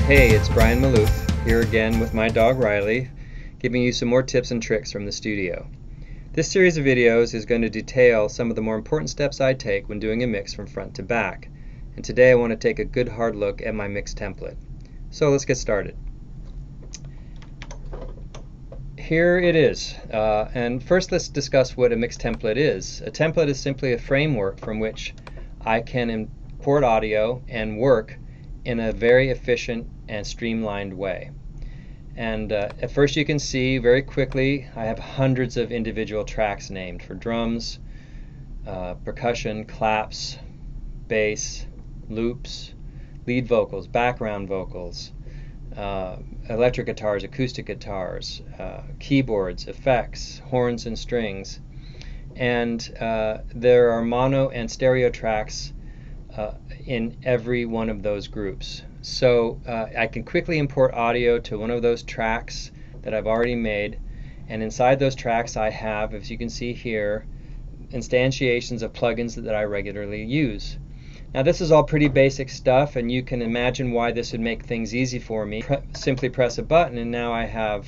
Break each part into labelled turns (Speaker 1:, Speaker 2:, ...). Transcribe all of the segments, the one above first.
Speaker 1: Hey, it's Brian Malouf here again with my dog Riley, giving you some more tips and tricks from the studio. This series of videos is going to detail some of the more important steps I take when doing a mix from front to back. And today I want to take a good hard look at my mix template. So let's get started. Here it is. And first let's discuss what a mix template is. A template is simply a framework from which I can import audio and work in a very efficient and streamlined way. And at first you can see very quickly I have hundreds of individual tracks named for drums, percussion, claps, bass, loops, lead vocals, background vocals, electric guitars, acoustic guitars, keyboards, effects, horns and strings. And there are mono and stereo tracks in every one of those groups. So I can quickly import audio to one of those tracks that I've already made, and inside those tracks I have, as you can see here, instantiations of plugins that I regularly use. Now this is all pretty basic stuff, and you can imagine why this would make things easy for me. Simply press a button and now I have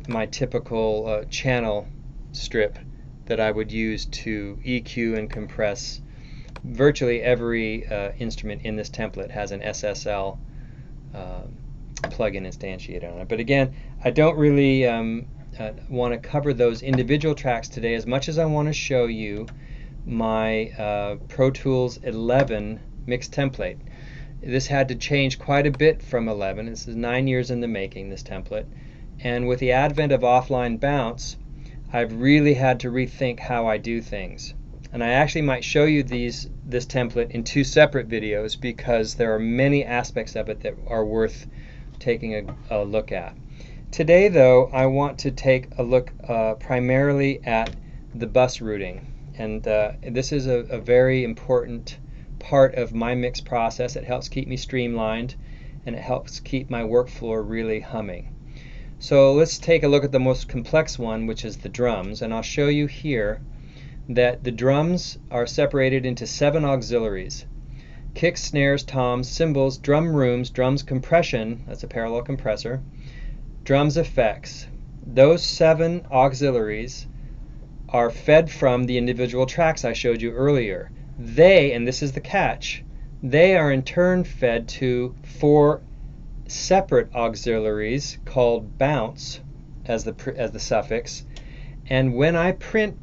Speaker 1: my typical channel strip that I would use to EQ and compress. Virtually every instrument in this template has an SSL plugin instantiated on it. But again, I don't really want to cover those individual tracks today as much as I want to show you my Pro Tools 11 mix template. This had to change quite a bit from 11. This is 9 years in the making, this template. And with the advent of offline bounce, I've really had to rethink how I do things. And I actually might show you this template in two separate videos because there are many aspects of it that are worth taking a look at. Today though, I want to take a look primarily at the bus routing. And this is a very important part of my mix process. It helps keep me streamlined and it helps keep my workflow really humming. So let's take a look at the most complex one, which is the drums. And I'll show you here that the drums are separated into 7 auxiliaries: kicks, snares, toms, cymbals, drum rooms, drums compression, that's a parallel compressor, drums effects. Those 7 auxiliaries are fed from the individual tracks I showed you earlier. They, and this is the catch, they are in turn fed to 4 separate auxiliaries called bounce as the suffix. And when I print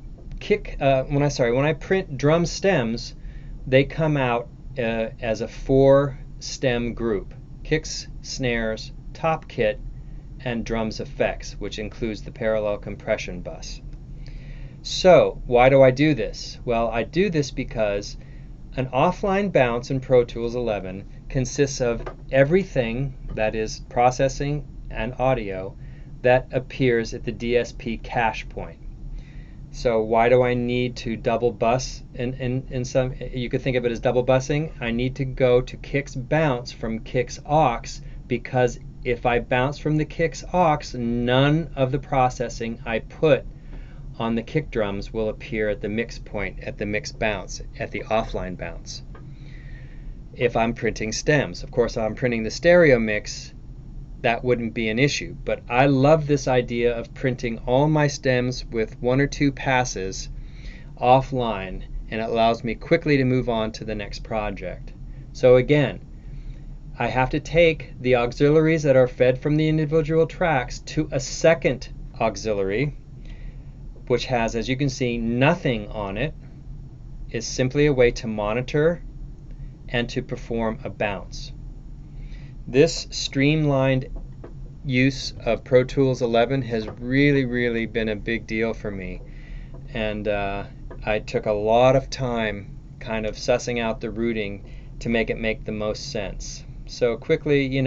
Speaker 1: when I print drum stems, they come out as a 4-stem group: kicks, snares, top kit, and drums effects, which includes the parallel compression bus. So why do I do this? Well, I do this because an offline bounce in Pro Tools 11 consists of everything, that is processing and audio, that appears at the DSP cache point. So why do I need to double bus? In some, you could think of it as double busing. I need to go to kicks bounce from kicks aux, because if I bounce from the kicks aux, none of the processing I put on the kick drums will appear at the mix point, at the mix bounce, at the offline bounce. If I'm printing stems, of course, if I'm printing the stereo mix, that wouldn't be an issue. But I love this idea of printing all my stems with 1 or 2 passes offline, and it allows me quickly to move on to the next project. So again, I have to take the auxiliaries that are fed from the individual tracks to a second auxiliary, which has, as you can see, nothing on it. It's simply a way to monitor and to perform a bounce. This streamlined use of Pro Tools 11 has really been a big deal for me, and I took a lot of time kind of sussing out the routing to make it make the most sense. So quickly,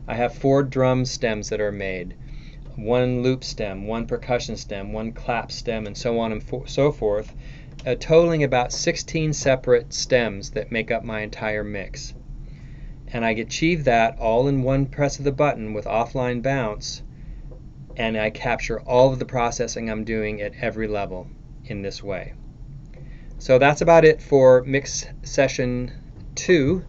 Speaker 1: I have 4 drum stems that are made, 1 loop stem, 1 percussion stem, 1 clap stem, and so on and so forth, totaling about 16 separate stems that make up my entire mix. And I achieve that all in one press of the button with offline bounce, and I capture all of the processing I'm doing at every level in this way. So that's about it for mix session 2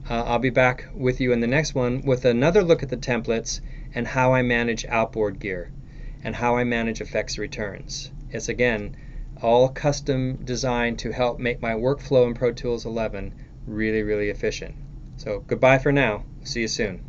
Speaker 1: I'll be back with you in the next one with another look at the templates and how I manage outboard gear and how I manage effects returns. It's again all custom designed to help make my workflow in Pro Tools 11 really, really efficient. So goodbye for now. See you soon.